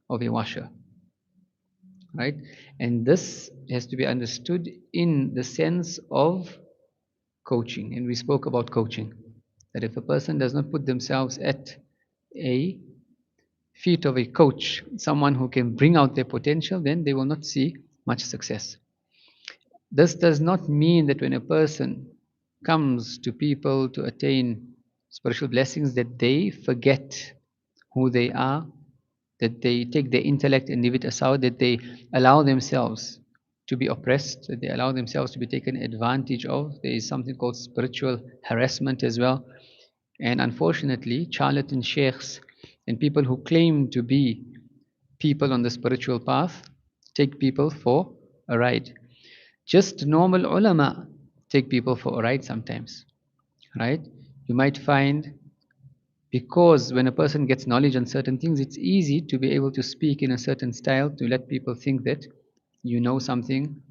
of a washer, right? And this has to be understood in the sense of coaching. And we spoke about coaching, that if a person does not put themselves at a feet of a coach, someone who can bring out their potential, then they will not see much success. This does not mean that when a person comes to people to attain spiritual blessings that they forget who they are, that they take their intellect and leave it aside, that they allow themselves to be oppressed, that they allow themselves to be taken advantage of. There is something called spiritual harassment as well. And unfortunately, charlatan sheikhs and people who claim to be people on the spiritual path take people for a ride. Just normal ulama take people for a ride sometimes, right? You might find, because when a person gets knowledge on certain things, it's easy to be able to speak in a certain style to let people think that you know something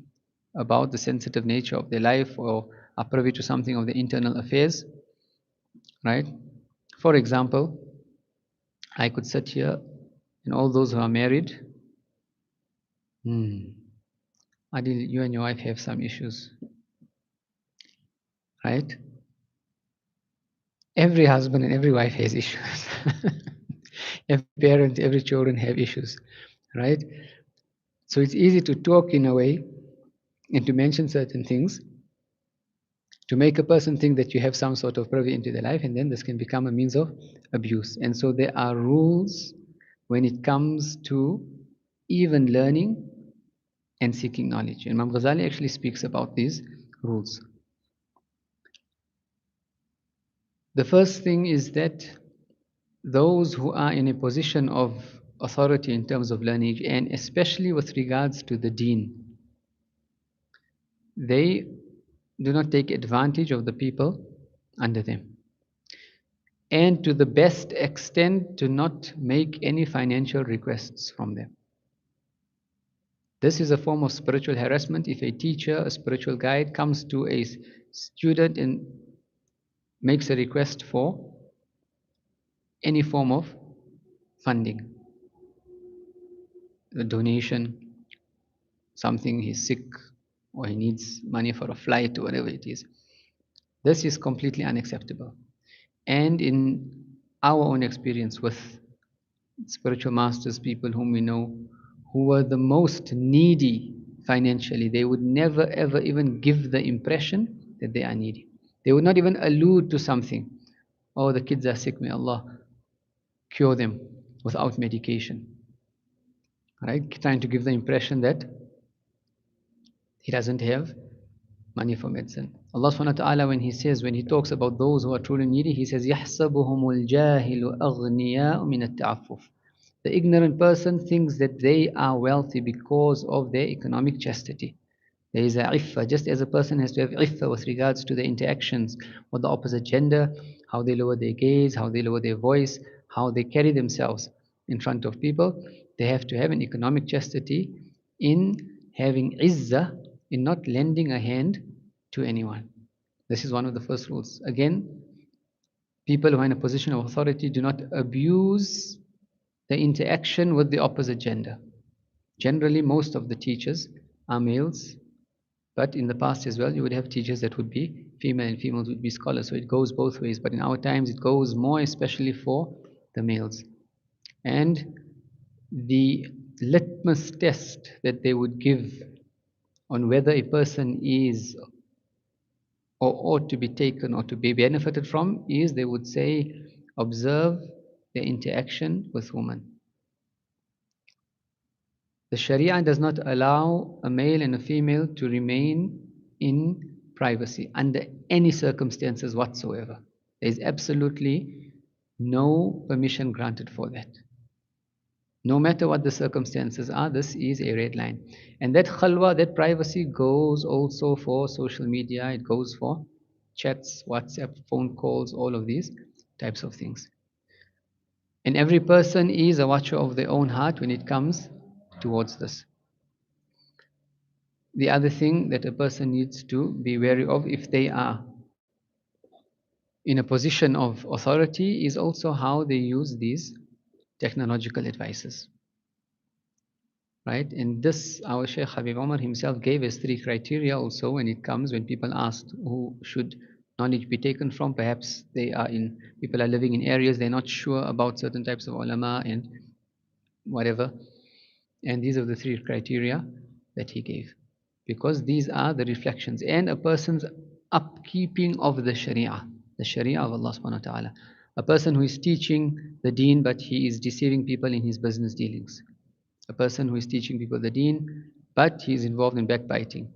about the sensitive nature of their life or are privy to something of the internal affairs, right? For example, I could sit here and all those who are married, Adil, you and your wife have some issues, right? Every husband and every wife has issues. Every parent, every children have issues, right? So it's easy to talk in a way and to mention certain things to make a person think that you have some sort of privy into their life, and then this can become a means of abuse. And so there are rules when it comes to even learning and seeking knowledge. And Imam Ghazali actually speaks about these rules. The first thing is that those who are in a position of authority in terms of learning, and especially with regards to the deen, they do not take advantage of the people under them. And to the best extent, do not make any financial requests from them. This is a form of spiritual harassment. If a teacher, a spiritual guide, comes to a student and makes a request for any form of funding, a donation, something, he's sick or he needs money for a flight or whatever it is, this is completely unacceptable. And in our own experience with spiritual masters, people whom we know who were the most needy financially, they would never ever even give the impression that they are needy. They would not even allude to something. Oh, the kids are sick, may Allah cure them without medication. Right? Trying to give the impression that he doesn't have money for medicine. Allah subhanahu wa ta'ala, when He says, when He talks about those who are truly needy, He says, يَحْسَبُهُمُ الْجَاهِلُ أَغْنِيَاءُ مِنَ التَّعَفُّفِ. The ignorant person thinks that they are wealthy because of their economic chastity. There is a iffa, just as a person has to have iffa with regards to their interactions with the opposite gender, how they lower their gaze, how they lower their voice, how they carry themselves in front of people. They have to have an economic chastity in having izzah, in not lending a hand to anyone. This is one of the first rules. Again, people who are in a position of authority do not abuse the interaction with the opposite gender. Generally, most of the teachers are males, but in the past as well, you would have teachers that would be female and females would be scholars. So it goes both ways. But in our times, it goes more especially for the males. And the litmus test that they would give on whether a person is or ought to be taken or to be benefited from is, they would say, observe their interaction with women. The Sharia does not allow a male and a female to remain in privacy under any circumstances whatsoever. There is absolutely no permission granted for that. No matter what the circumstances are, this is a red line. And that khalwa, that privacy goes also for social media, it goes for chats, WhatsApp, phone calls, all of these types of things. And every person is a watcher of their own heart when it comes towards this. The other thing that a person needs to be wary of if they are in a position of authority is also how they use these technological advices. right? And this, our Shaykh Habib Umar himself gave us 3 criteria also when it comes, when people asked who should knowledge be taken from. Perhaps people are living in areas they're not sure about certain types of ulama and whatever. And these are the 3 criteria that he gave. Because these are the reflections and a person's upkeeping of the Sharia of Allah subhanahu wa ta'ala. A person who is teaching the deen but he is deceiving people in his business dealings. A person who is teaching people the deen but he is involved in backbiting,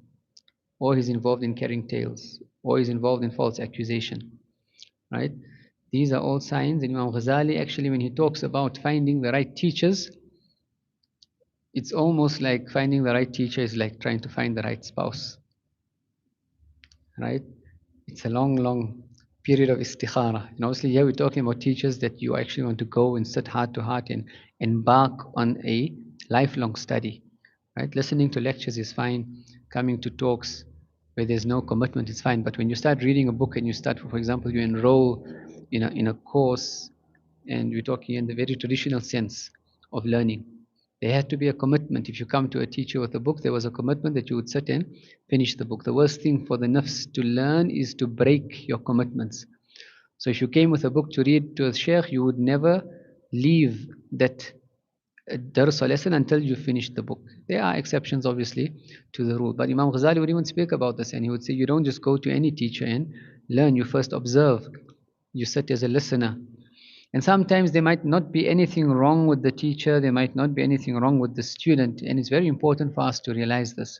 or he's involved in carrying tales, or he's involved in false accusation, right? These are all signs. And Imam Ghazali, actually, when he talks about finding the right teachers, it's almost like finding the right teacher is like trying to find the right spouse, right? It's a long, long period of istikhara. And obviously, here we're talking about teachers that you actually want to go and sit heart to heart and embark on a lifelong study, right? Listening to lectures is fine. Coming to talks where there's no commitment is fine. But when you start reading a book and you start, for example, you enroll in a course, and we're talking in the very traditional sense of learning, there had to be a commitment. If you come to a teacher with a book, there was a commitment that you would sit and finish the book. The worst thing for the nafs to learn is to break your commitments. So if you came with a book to read to a sheikh, you would never leave that dars or lesson until you finish the book. There are exceptions, obviously, to the rule. But Imam Ghazali would even speak about this, and he would say, you don't just go to any teacher and learn. You first observe. You sit as a listener. And sometimes there might not be anything wrong with the teacher, there might not be anything wrong with the student, and it's very important for us to realize this.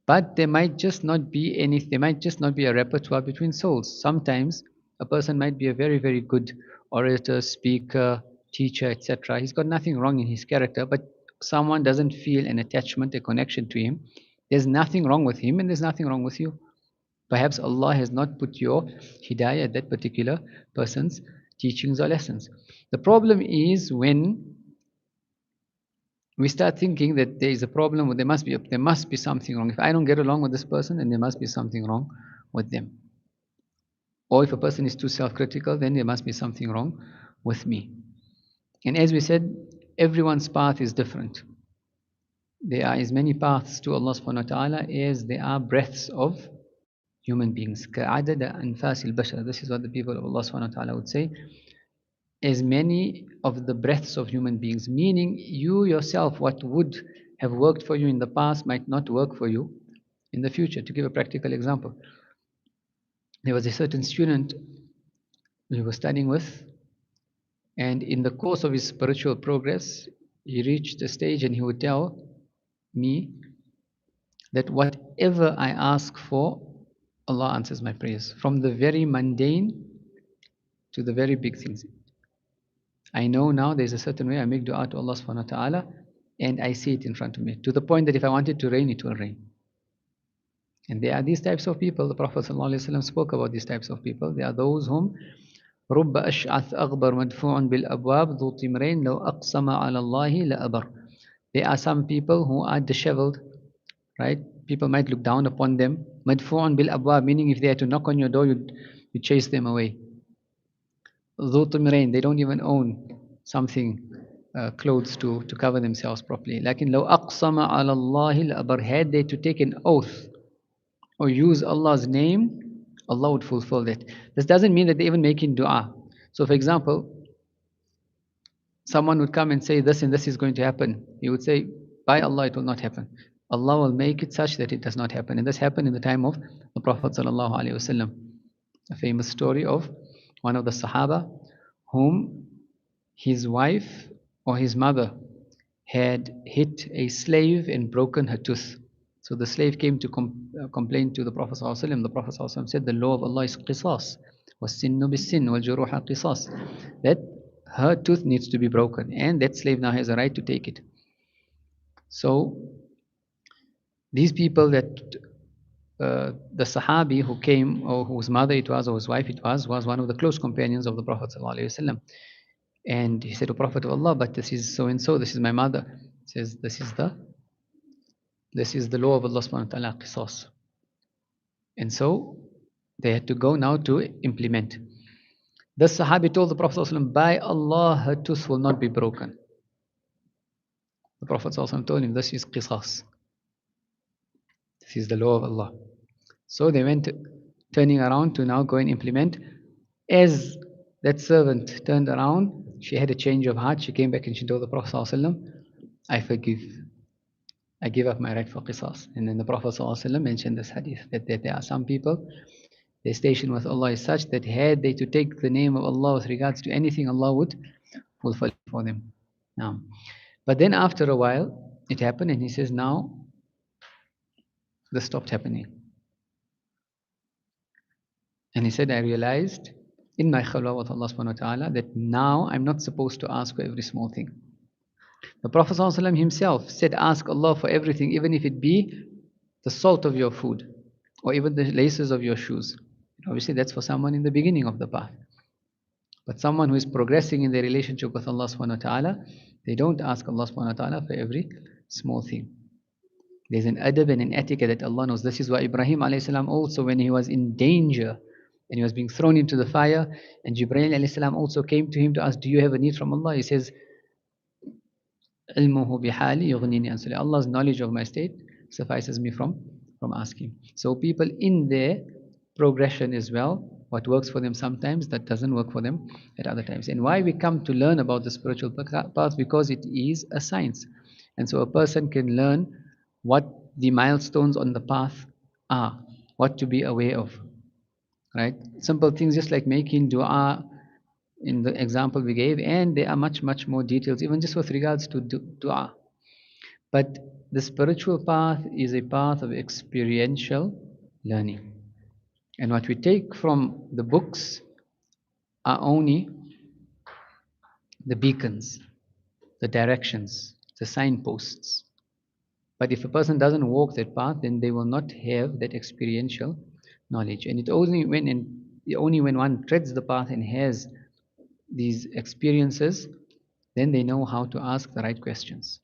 But there might just not be a repertoire between souls. Sometimes a person might be a very, very good orator, speaker, teacher, etc. He's got nothing wrong in his character, but someone doesn't feel an attachment, a connection to him. There's nothing wrong with him, and there's nothing wrong with you. Perhaps Allah has not put your hidayah at that particular person's teachings or lessons. The problem is when we start thinking that there is a problem, or there must be something wrong. If I don't get along with this person, then there must be something wrong with them. Or if a person is too self-critical, then there must be something wrong with me. And as we said, everyone's path is different. There are as many paths to Allah subhanahu wa ta'ala as there are breaths of human beings. كَعَدَدَ أَنفَاسِ الْبَشَرِ. This is what the people of Allah subhanahu wa ta'ala would say. As many of the breaths of human beings, meaning you yourself, what would have worked for you in the past might not work for you in the future. To give a practical example, there was a certain student we were studying with, and in the course of his spiritual progress, he reached a stage and he would tell me that whatever I ask for, Allah answers my prayers, from the very mundane to the very big things. I know now there's a certain way I make dua to Allah subhanahu wa ta'ala, and I see it in front of me, to the point that if I want it to rain, it will rain. And there are these types of people. The Prophet ﷺ spoke about these types of people. They are those whom رب أشعث أغبر مدفوع بالأبواب ذو طمرين لو أقسم على الله لأبر. There are some people who are disheveled, right? People might look down upon them. مدفوع بالأبواب, meaning if they had to knock on your door, you chase them away. ذو طمرين, they don't even own something, clothes to cover themselves properly. لكن لو أقسم على الله لأبر, had they to take an oath or use Allah's name, Allah would fulfill that. This doesn't mean that they're even making dua. So for example, someone would come and say this and this is going to happen. He would say, by Allah, it will not happen. Allah will make it such that it does not happen. And this happened in the time of the Prophet ﷺ. A famous story of one of the Sahaba whom his wife or his mother had hit a slave and broken her tooth. So the slave came to complain to the Prophet ﷺ. The Prophet ﷺ said, the law of Allah is qisas. وَالسِّنُّ بِالسِّنِّ وَالْجُرُوحَ قِصَاص. That her tooth needs to be broken, and that slave now has a right to take it. So these people that the Sahabi who came, or whose mother it was, or whose wife it was one of the close companions of the Prophet ﷺ. And he said to Prophet of Allah, but this is so and so, this is my mother. He says, this is the law of Allah subhanahu wa ta'ala, qisas. And so they had to go now to implement. The Sahabi told the Prophet ﷺ, by Allah, her tooth will not be broken. The Prophet ﷺ told him, this is qisas. This is the law of Allah. So they went turning around to now go and implement. As that servant turned around, she had a change of heart. She came back and she told the Prophet ﷺ, I forgive. I give up my right for qisas. And then the Prophet ﷺ mentioned this hadith, that there are some people, their station with Allah is such that had they to take the name of Allah with regards to anything, Allah would fulfill for them. Now, but then after a while, it happened and he says, now this stopped happening. And he said, I realized in my khalwa with Allah subhanahu wa ta'ala that now I'm not supposed to ask for every small thing. The Prophet ﷺ himself said, ask Allah for everything, even if it be the salt of your food or even the laces of your shoes. Obviously, that's for someone in the beginning of the path. But someone who is progressing in their relationship with Allah subhanahu wa ta'ala, they don't ask Allah subhanahu wa ta'ala for every small thing. There's an adab and an etiquette that Allah knows. This is why Ibrahim alayhi salam also, when he was in danger and he was being thrown into the fire, and Jibreel alayhi salam also came to him to ask, do you have a need from Allah? He says, ilmuhu bihali yughnini an suli. Allah's knowledge of my state suffices me from asking. So people in their progression as well, what works for them sometimes, that doesn't work for them at other times. And why we come to learn about the spiritual path? Because it is a science. And so a person can learn what the milestones on the path are, what to be aware of. Right? Simple things just like making dua in the example we gave, and there are much more details even just with regards to dua. But the spiritual path is a path of experiential learning, and what we take from the books are only the beacons, the directions, the signposts. But if a person doesn't walk that path, then they will not have that experiential knowledge. And only when one treads the path and has these experiences, then they know how to ask the right questions.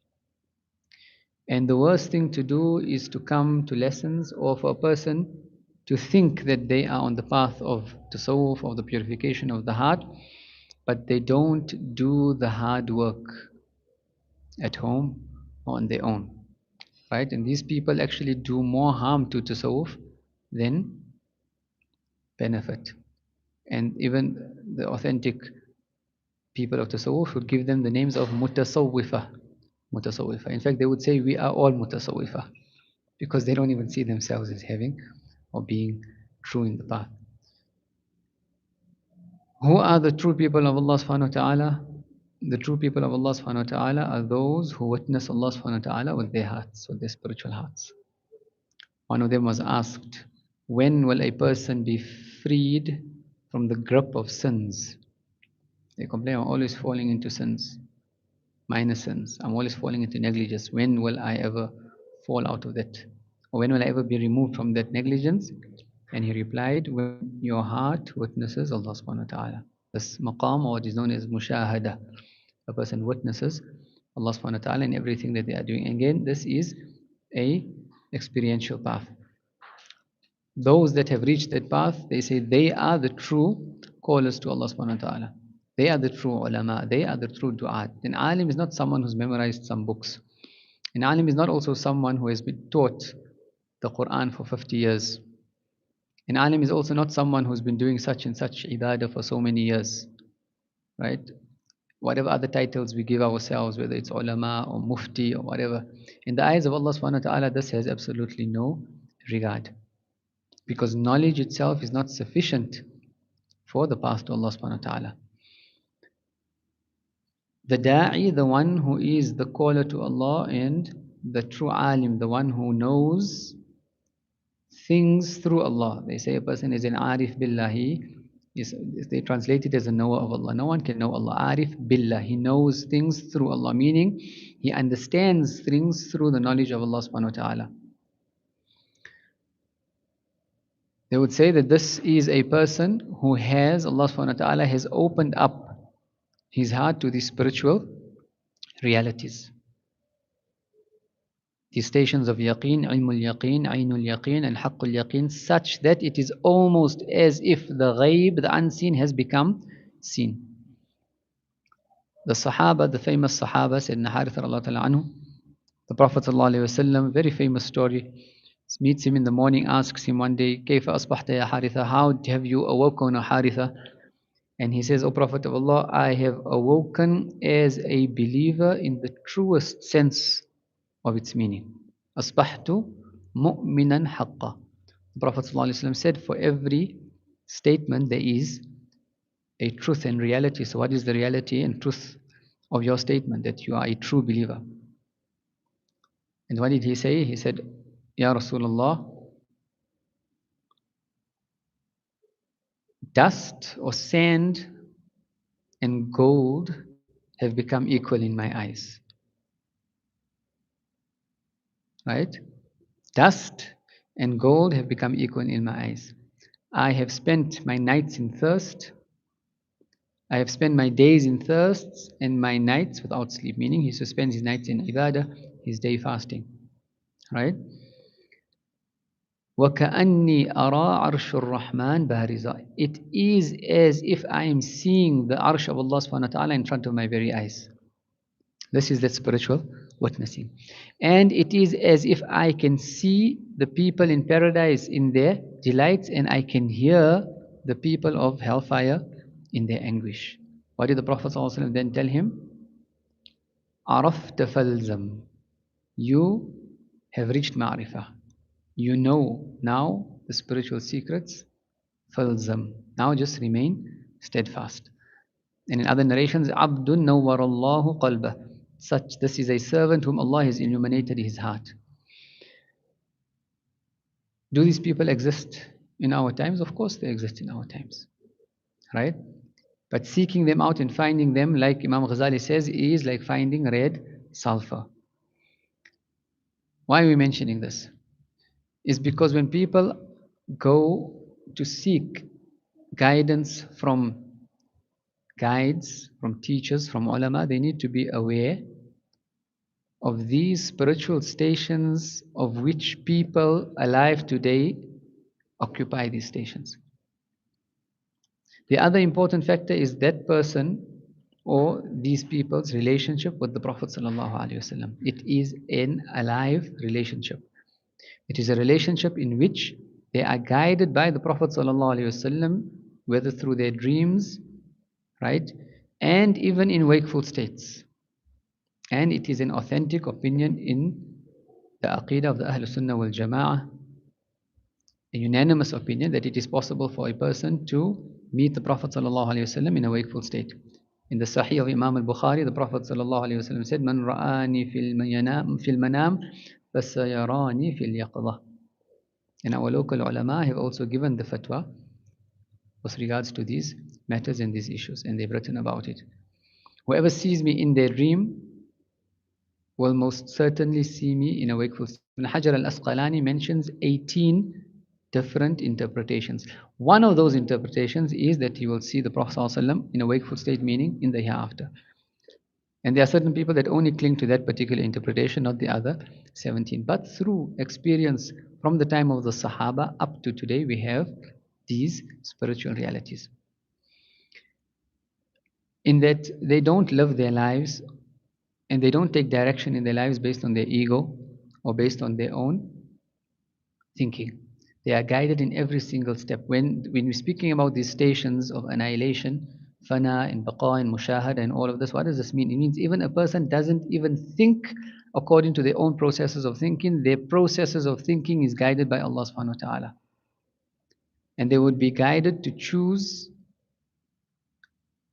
And the worst thing to do is to come to lessons or for a person to think that they are on the path of tasawwuf, of the purification of the heart, but they don't do the hard work at home or on their own. Right? And these people actually do more harm to tasawwuf than benefit. And even the authentic people of tasawwuf would give them the names of mutasawwifa. Mutasawwifa. In fact, they would say we are all mutasawwifa because they don't even see themselves as having or being true in the path. Who are the true people of Allah subhanahu wa ta'ala? The true people of Allah subhanahu wa ta'ala are those who witness Allah subhanahu wa ta'ala with their hearts, with their spiritual hearts. One of them was asked, when will a person be freed from the grip of sins? They complain, I'm always falling into sins, minor sins. I'm always falling into negligence. When will I ever fall out of that? Or when will I ever be removed from that negligence? And he replied, when your heart witnesses Allah subhanahu wa ta'ala. This maqam, or what is known as mushahada. A person witnesses Allah subhanahu wa ta'ala in everything that they are doing. Again, this is a experiential path. Those that have reached that path, they say they are the true callers to Allah subhanahu wa ta'ala. They are the true ulama. They are the true du'at. An alim is not someone who's memorized some books. An alim is not also someone who has been taught the Quran for 50 years. An alim is also not someone who's been doing such and such ibadah for so many years. Right? Whatever other titles we give ourselves, whether it's ulama or mufti or whatever, in the eyes of Allah subhanahu wa ta'ala, this has absolutely no regard. Because knowledge itself is not sufficient for the path to Allah subhanahu wa ta'ala. The da'i, the one who is the caller to Allah, and the true alim, the one who knows things through Allah. They say a person is an arif billahi, they translate it as a knower of Allah. No one can know Allah. Arif billah, he knows things through Allah, meaning he understands things through the knowledge of Allah subhanahu wa ta'ala. They would say that this is a person who has, Allah subhanahu wa ta'ala has opened up his heart to the spiritual realities. The stations of yaqeen, ilmul yaqeen, aynul yaqeen, and haqqul yaqeen, such that it is almost as if the ghaib, the unseen, has become seen. The Sahaba, the famous Sahaba, Sayyidina Harith radiallahu ta'ala anhu, The Prophet ﷺ, very famous story, meets him in the morning, asks him one day, كيف أصبحت يا حارثة? How have you awoken, O Haritha? And he says, O Prophet of Allah, I have awoken as a believer in the truest sense of its meaning. أصبحت مؤمنا حقا. The Prophet ﷺ said, for every statement there is a truth and reality. So what is the reality and truth of your statement? That you are a true believer. And what did he say? He said, Ya Rasulullah, dust or sand and gold have become equal in my eyes. Right? Dust and gold have become equal in my eyes. I have spent my nights in thirst. I have spent my days in thirsts and my nights without sleep. Meaning he spends his nights in ibadah, his day fasting. Right? وَكَأَنِّي أَرَى عَرْشُ الرَّحْمَنِ بَارِزًا. It is as if I am seeing the arsh of Allah subhanahu wa ta'ala in front of my very eyes. This is that spiritual witnessing. And it is as if I can see the people in paradise in their delights and I can hear the people of hellfire in their anguish. What did the Prophet ﷺ then tell him? عَرَفْتَ فَالْزَمْ. You have reached ma'rifah. You know now the spiritual secrets. فَالْزَمْ. Now just remain steadfast. And in other narrations, عَبْدٌ نَوَّرَ اللَّهُ قَلْبَهُ. Such, this is a servant whom Allah has illuminated his heart. Do these people exist in our times? Of course they exist in our times. Right? But seeking them out and finding them, like Imam Ghazali says, is like finding red sulfur. Why are we mentioning this? Is because when people go to seek guidance from guides, from teachers, from ulama, they need to be aware of these spiritual stations of which people alive today occupy these stations. The other important factor is that person or these people's relationship with the Prophet ﷺ. It is an alive relationship. It is a relationship in which they are guided by the Prophet ﷺ, whether through their dreams, right, and even in wakeful states. And it is an authentic opinion in the Aqidah of the Ahlul Sunnah wal Jama'ah, a unanimous opinion that it is possible for a person to meet the Prophet ﷺ in a wakeful state. In the Sahih of Imam al-Bukhari, the Prophet ﷺ said, "Man ra'ani fil manam, fasayarani fil yaqظah." And our local ulama have also given the fatwa with regards to these matters and these issues, and they've written about it. Whoever sees me in their dream will most certainly see me in a wakeful state. Ibn Hajar al-Asqalani mentions 18 different interpretations. One of those interpretations is that he will see the Prophet ﷺ in a wakeful state, meaning in the hereafter. And there are certain people that only cling to that particular interpretation, not the other 17. But through experience from the time of the Sahaba up to today, we have these spiritual realities. In that they don't live their lives and they don't take direction in their lives based on their ego or based on their own thinking. They are guided in every single step. When we're speaking about these stations of annihilation, fana and baqa and mushahada and all of this, what does this mean? It means even a person doesn't even think according to their own processes of thinking. Their processes of thinking is guided by Allah subhanahu wa ta'ala. And they would be guided to choose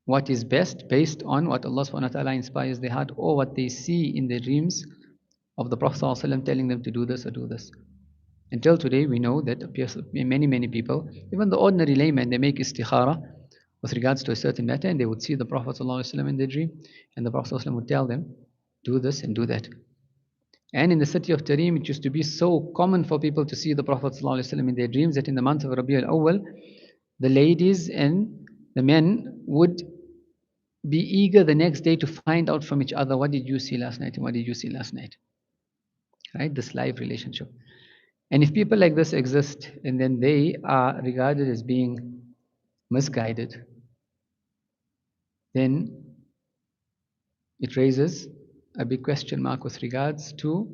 what is best based on what Allah subhanahu wa ta'ala inspires their heart or what they see in their dreams of the Prophet sallallahu alaihi wasallam telling them to do this or do this. Until today, we know that many people, even the ordinary layman, they make istikhara with regards to a certain matter, and they would see the Prophet ﷺ in their dream, and the Prophet ﷺ would tell them, do this and do that. And in the city of Tarim, it used to be so common for people to see the Prophet ﷺ in their dreams that in the month of Rabi al-Awwal, the ladies and the men would be eager the next day to find out from each other, what did you see last night and what did you see last night? Right? This live relationship. And if people like this exist and then they are regarded as being misguided, then it raises a big question mark with regards to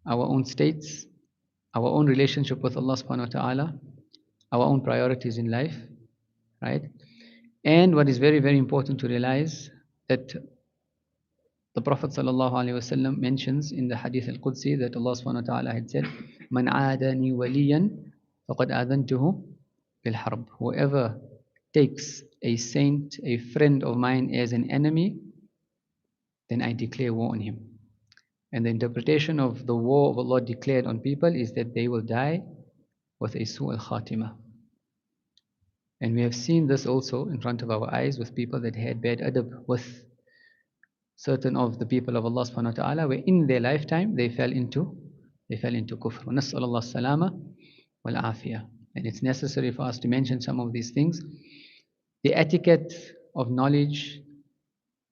our own states, our own relationship with Allah subhanahu wa ta'ala, our own priorities in life, right? And what is very, very important to realize that the Prophet ﷺ mentions in the Hadith al-Qudsi that Allah subhanahu wa ta'ala had said, "Man aadani waliyan faqad adantuhu bil harb." Whoever takes a saint, a friend of mine as an enemy, then I declare war on him. And the interpretation of the war of Allah declared on people is that they will die with a su'al khatima. And we have seen this also in front of our eyes with people that had bad adab with certain of the people of Allah subhanahu wa ta'ala, where in their lifetime they fell into kufr. وَنَسْأَلَ اللَّهَ السَّلَامَ وَالْعَافِيَةِ. And it's necessary for us to mention some of these things. The etiquette of knowledge,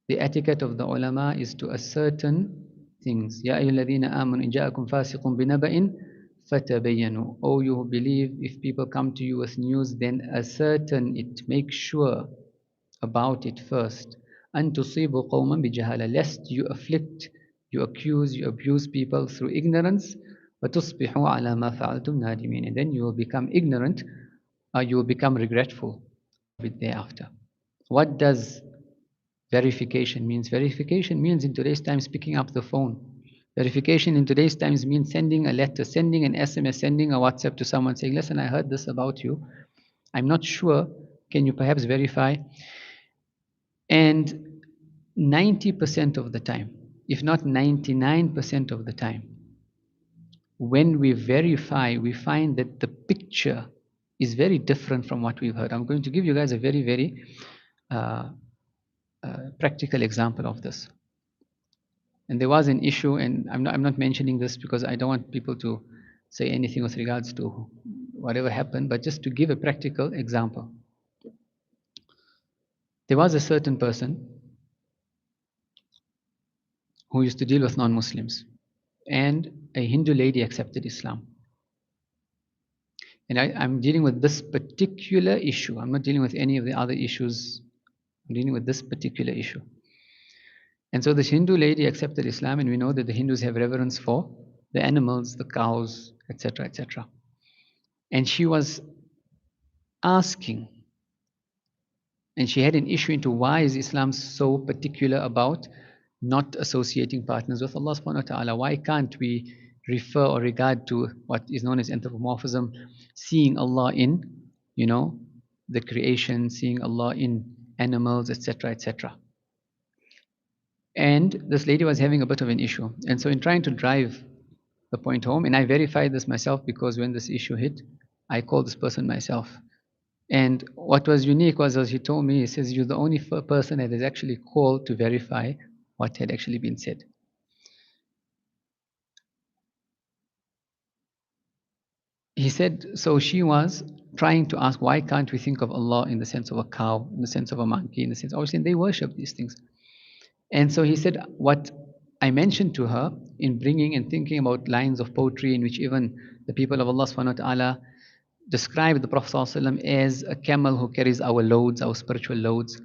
the etiquette of the ulama is to ascertain things. يَا أَيُّهَا الَّذِينَ آمَنُوا إِنْ جَاءَكُمْ فَاسِقٌ بِنَبَإٍ فَتَبَيَّنُوا. O you who believe, if people come to you with news, then ascertain it, make sure about it first. أَن تُصِيبُوا قَوْمًا بِجَهَالَةٍ, lest you afflict, you accuse, you abuse people through ignorance. وَتُصْبِحُوا عَلَى مَا فَعَلْتُمْ نَادِمِينَ, and then you will become ignorant, or you will become regretful of it thereafter. What does verification means? Verification means in today's times picking up the phone. Verification in today's times means sending a letter, sending an SMS, sending a WhatsApp to someone saying, listen, I heard this about you. I'm not sure. Can you perhaps verify? And 90% of the time, if not 99% of the time, when we verify, we find that the picture is very different from what we've heard. I'm going to give you guys a very, very practical example of this. And there was an issue, and I'm not mentioning this because I don't want people to say anything with regards to whatever happened, but just to give a practical example. There was a certain person who used to deal with non-Muslims, and a Hindu lady accepted Islam. And I'm dealing with this particular issue. I'm not dealing with any of the other issues. I'm dealing with this particular issue. And so this Hindu lady accepted Islam, and we know that the Hindus have reverence for the animals, the cows, etc., etc. And she was asking, and she had an issue into why is Islam so particular about not associating partners with Allah subhanahu wa ta'ala? Why can't we refer or regard to what is known as anthropomorphism, seeing Allah in, the creation, seeing Allah in animals, etc., etc. And this lady was having a bit of an issue. And so in trying to drive the point home, and I verified this myself because when this issue hit, I called this person myself. And what was unique was, as he told me, he says, you're the only person that has actually called to verify what had actually been said. He said, so she was trying to ask, why can't we think of Allah in the sense of a cow, in the sense of a monkey, in the sense, obviously they worship these things. And so he said, what I mentioned to her in bringing and thinking about lines of poetry in which even the people of Allah subhanahu wa ta'ala describe the Prophet ﷺ as a camel who carries our loads, our spiritual loads,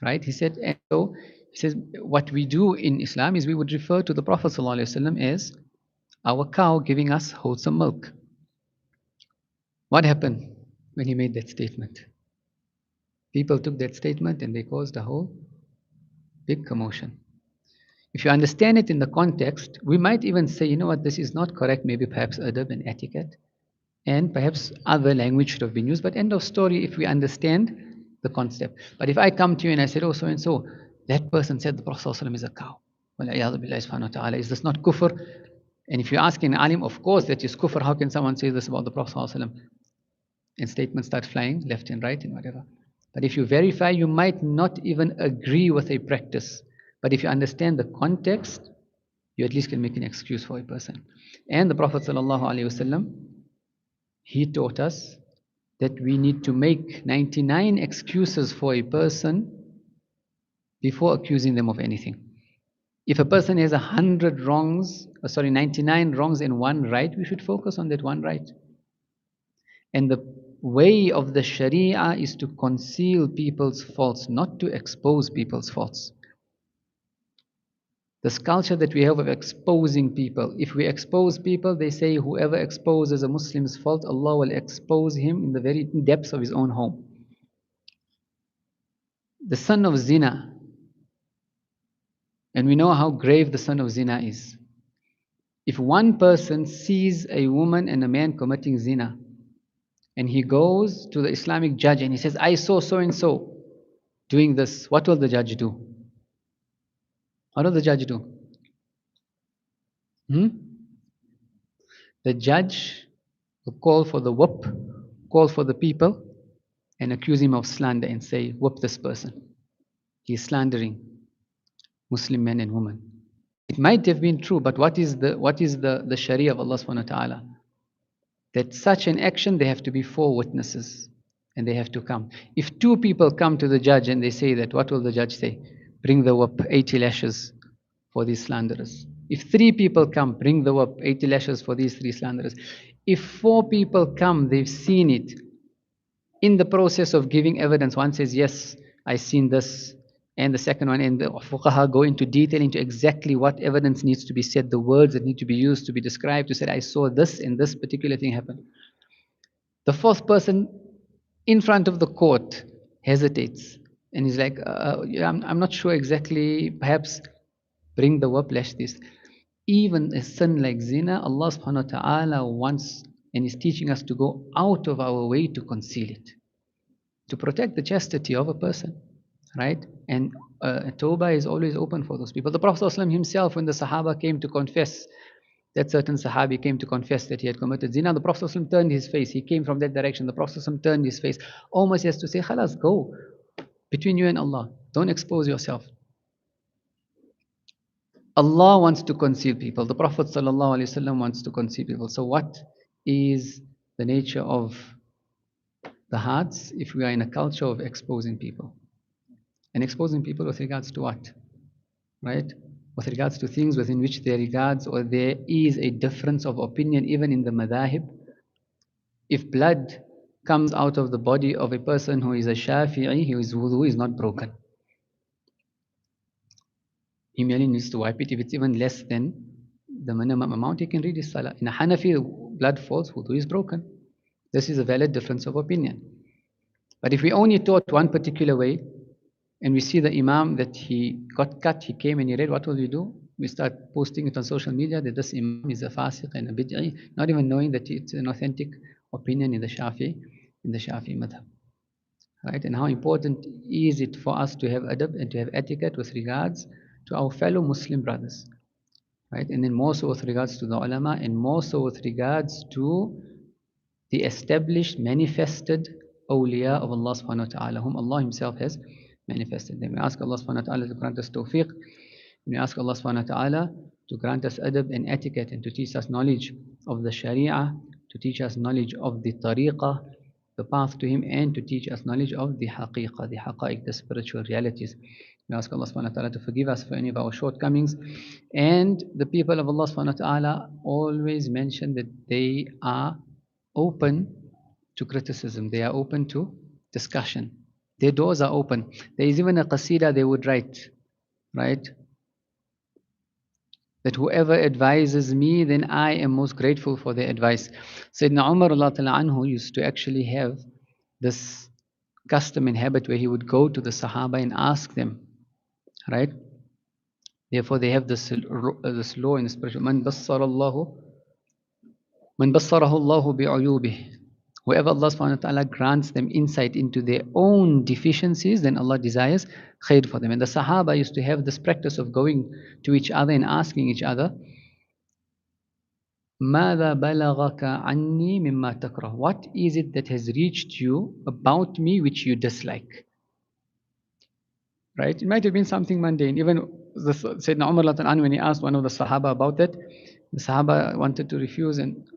right? He said, and so he says, what we do in Islam is we would refer to the Prophet ﷺ as our cow giving us wholesome milk. What happened when he made that statement? People took that statement and they caused a whole big commotion. If you understand it in the context, we might even say, you know what, this is not correct, maybe perhaps adab and etiquette, and perhaps other language should have been used, but end of story if we understand the concept. But if I come to you and I said, oh, so and so, that person said the Prophet ﷺ is a cow. Is this not kufr? And if you ask an alim, of course that is kufr. How can someone say this about the Prophet ﷺ? And statements start flying left and right and whatever. But if you verify, you might not even agree with a practice. But if you understand the context, you at least can make an excuse for a person. And the Prophet ﷺ, he taught us that we need to make 99 excuses for a person before accusing them of anything. If a person has 99 wrongs and one right, we should focus on that one right. And the way of the Sharia is to conceal people's faults, not to expose people's faults. This culture that we have of exposing people. If we expose people, they say whoever exposes a Muslim's fault, Allah will expose him in the very depths of his own home. The son of zina, and we know how grave the son of zina is. If one person sees a woman and a man committing zina, and he goes to the Islamic judge and he says, I saw so and so doing this, what will the judge do? What will the judge do? Hmm? The judge will call for the whip, call for the people, and accuse him of slander and say, whip this person. He is slandering Muslim men and women. It might have been true, but what is the Sharia of Allah subhanahu wa ta'ala? That such an action, there have to be 4 witnesses, and they have to come. If 2 people come to the judge and they say that, what will the judge say? Bring the whip, 80 lashes for these slanderers. If 3 people come, bring the whip, 80 lashes for these 3 slanderers. If 4 people come, they've seen it. In the process of giving evidence, one says, yes, I seen this, and the second one, and the fuqaha go into detail into exactly what evidence needs to be said, the words that need to be used to be described, to say, I saw this and this particular thing happen. The 4th person in front of the court hesitates, and he's like, yeah, I'm not sure exactly, perhaps bring the whip, lash this. Even a sin like zina, Allah subhanahu wa ta'ala wants and is teaching us to go out of our way to conceal it, to protect the chastity of a person, right? And Tawbah is always open for those people. The Prophet ﷺ himself, when the Sahaba came to confess, that certain Sahabi came to confess that he had committed zina, the Prophet ﷺ turned his face. He came from that direction. The Prophet ﷺ turned his face, almost as to say, Khalas, go between you and Allah. Don't expose yourself. Allah wants to conceal people. The Prophet ﷺ wants to conceal people. So what is the nature of the hearts if we are in a culture of exposing people? And exposing people with regards to what? Right? With regards to things within which there regards or there is a difference of opinion even in the madhahib. If blood comes out of the body of a person who is a Shafi'i, his wudu is not broken. He merely needs to wipe it. If it's even less than the minimum amount, he can read his salah. In a Hanafi, blood falls, wudu is broken. This is a valid difference of opinion. But if we only taught one particular way, and we see the Imam that he got cut, he came and he read, what will we do? We start posting it on social media that this Imam is a fasiq and a bid'i, not even knowing that it's an authentic opinion in the Shafi madhab. Right? And how important is it for us to have adab and to have etiquette with regards to our fellow Muslim brothers. Right? And then more so with regards to the ulama, and more so with regards to the established, manifested awliya of Allah subhanahu wa ta'ala, whom Allah Himself has manifested them. We ask Allah subhanahu wa ta'ala to grant us tawfiq. We ask Allah subhanahu wa ta'ala to grant us adab and etiquette, and to teach us knowledge of the sharia, to teach us knowledge of the tariqah, the path to Him, and to teach us knowledge of the haqiqah, the haqa'iq, the spiritual realities. We ask Allah subhanahu wa ta'ala to forgive us for any of our shortcomings. And the people of Allah subhanahu wa ta'ala always mention that they are open to criticism, they are open to discussion. Their doors are open. There is even a qasida they would write, right? That whoever advises me, then I am most grateful for their advice. Sayyidina Umar anhu used to actually have this custom and habit where he would go to the Sahaba and ask them, right? Therefore, they have this law in the spiritual. Man bassarahu Allahu bi'uyubih. Whoever Allah subhanahu wa ta'ala grants them insight into their own deficiencies, then Allah desires khair for them. And the Sahaba used to have this practice of going to each other and asking each other, ماذا بلغك عني مما تكره? What is it that has reached you about me which you dislike? Right? It might have been something mundane. Even Sayyidina Umar, when he asked one of the Sahaba about that, the Sahaba wanted to refuse, and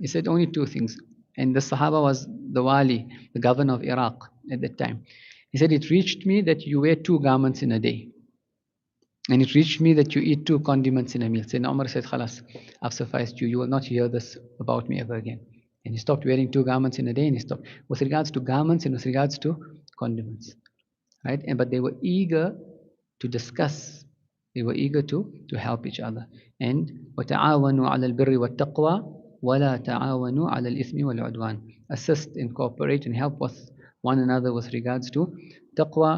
he said only 2 things. And the Sahaba was the Wali, the governor of Iraq at that time. He said, it reached me that you wear 2 garments in a day. And it reached me that you eat 2 condiments in a meal. Sayyidina Umar said, Khalas, I've sufficed you. You will not hear this about me ever again. And he stopped wearing 2 garments in a day, and he stopped. With regards to garments and with regards to condiments. Right? But they were eager to discuss They were eager to help each other. And وَتَعَاوَنُوا عَلَى الْبِرِّ وَالتَّقْوَى وَلَا تَعَاوَنُوا عَلَى الْإِثْمِ وَالْعُدْوَانِ. Assist and cooperate and help with one another with regards to taqwa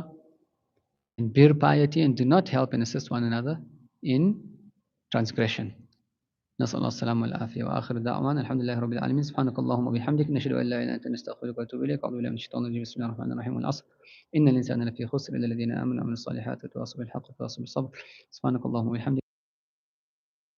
and bir piety, and do not help and assist one another in transgression. نسأل الله السلامة والعافية وآخر دعوانا الحمد لله رب العالمين سبحانك اللهم وبحمدك نشهد أن لا إله إلا أنت نستغفرك ونتوب إليك أعوذ بالله من الشيطان الرجيم بسم الله الرحمن الرحيم والعصر إن الإنسان لفي خسر إلا الذين آمنوا وعملوا الصالحات وتواصوا بالحق وتواصوا بالصبر سبحانك اللهم وبحمدك